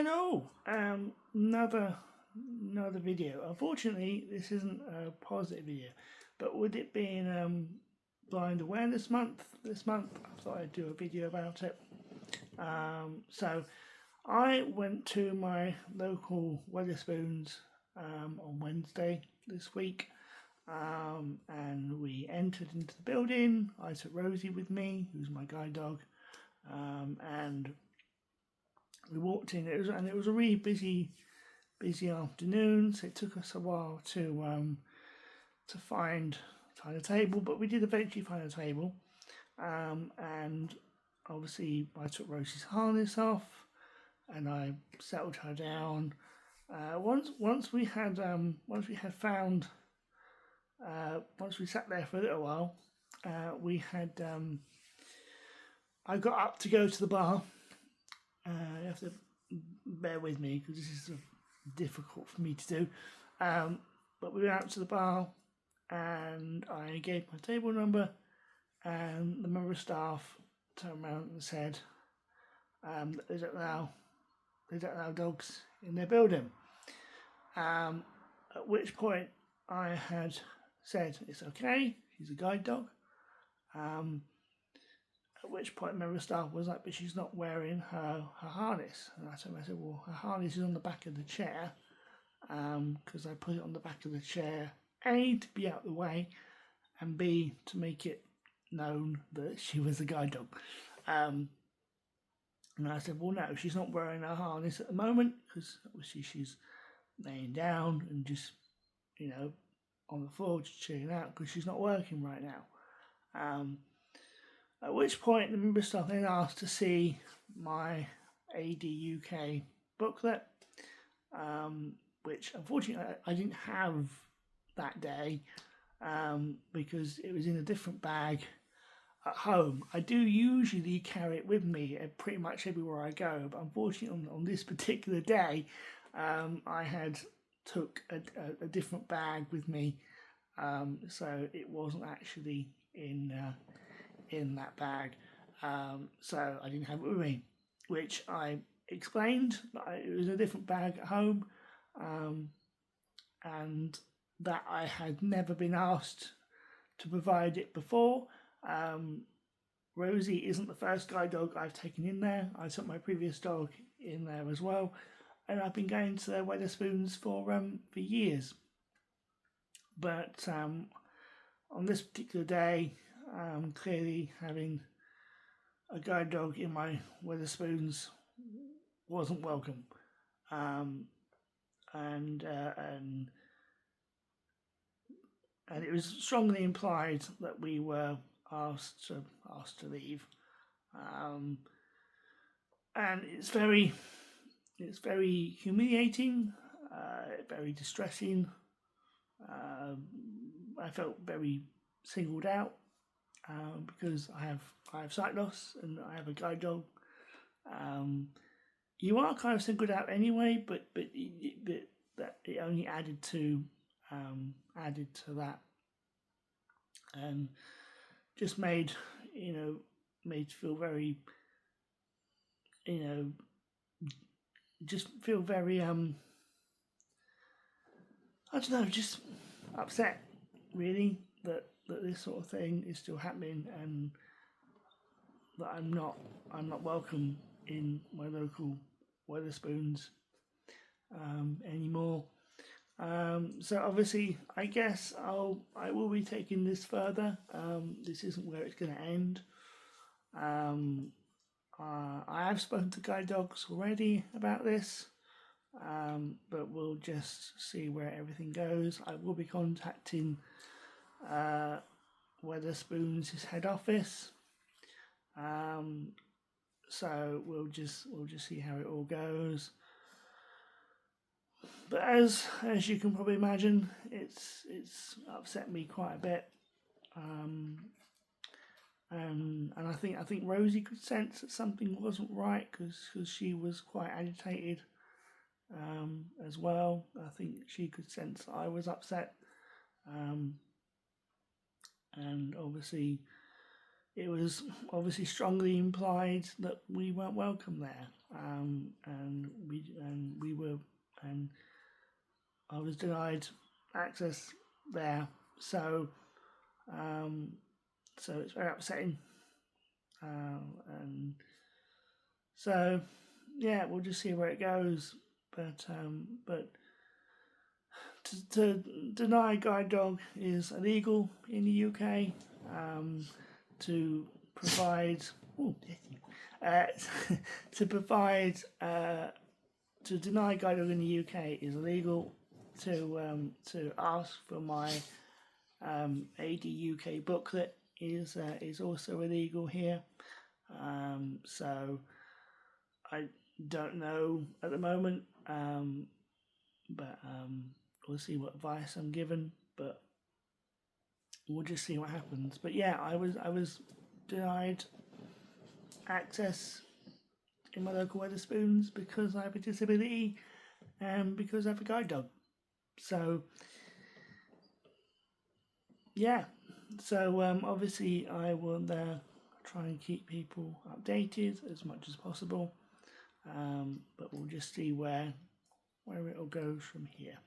Hello, another video. Unfortunately, this isn't a positive video, but with it being Blind Awareness Month this month, I thought I'd do a video about it. So I went to my local Whetherspoons on Wednesday this week, and we entered into the building. I took Rosie with me, who's my guide dog, and we walked in. It was a really busy afternoon, so it took us a while to find a table, but we did eventually find a table. And obviously, I took Rosie's harness off, and I settled her down. Once we sat there for a little while, I got up to go to the bar. You have to bear with me because this is difficult for me to do. But we went out to the bar and I gave my table number, and the member of staff turned around and said that they don't allow dogs in their building. At which point I had said it's okay, she's a guide dog. At which point, member of staff was like, but she's not wearing her harness. And I said, well, her harness is on the back of the chair, because I put it on the back of the chair, A, to be out of the way, and B, to make it known that she was a guide dog. And I said, well, no, she's not wearing her harness at the moment, because obviously she's laying down and just, on the floor, just chilling out, because she's not working right now. At which point the member of staff then asked to see my AD UK booklet, which unfortunately I didn't have that day, because it was in a different bag at home. I do usually carry it with me pretty much everywhere I go, but unfortunately on this particular day, I had took a different bag with me, so it wasn't actually in that bag, so I didn't have it with me, which I explained that it was a different bag at home, and that I had never been asked to provide it before. Rosie isn't the first guide dog I've taken in there. I took my previous dog in there as well, and I've been going to their Whetherspoons for years. But on this particular day, clearly having a guide dog in my Whetherspoons wasn't welcome, and it was strongly implied that we were asked to leave, and it's very humiliating, very distressing. I felt very singled out. Because I have sight loss and I have a guide dog. You are kind of singled out anyway, but that it only added to that, and just made feel very just feel very I don't know, just upset really that this sort of thing is still happening, and that I'm not welcome in my local Whetherspoons anymore. So obviously, I guess I will be taking this further. This isn't where it's going to end. I have spoken to guide dogs already about this, but we'll just see where everything goes. I will be contacting Whetherspoons' head office, so we'll just see how it all goes. But as you can probably imagine, it's upset me quite a bit, and I think Rosie could sense that something wasn't right, because she was quite agitated as well. I think she could sense I was upset. And obviously, it was strongly implied that we weren't welcome there, and I was denied access there. So it's very upsetting. And so yeah, we'll just see where it goes. But to deny guide dog is illegal in the UK. To provide to provide to deny guide dog in the UK is illegal. To ask for my AD UK booklet is also illegal here. So I don't know at the moment, but we'll see what advice I'm given. But we'll just see what happens. But yeah, I was denied access in my local Whetherspoons because I have a disability and because I have a guide dog. So yeah, so obviously I will try and keep people updated as much as possible, but we'll just see where it all goes from here.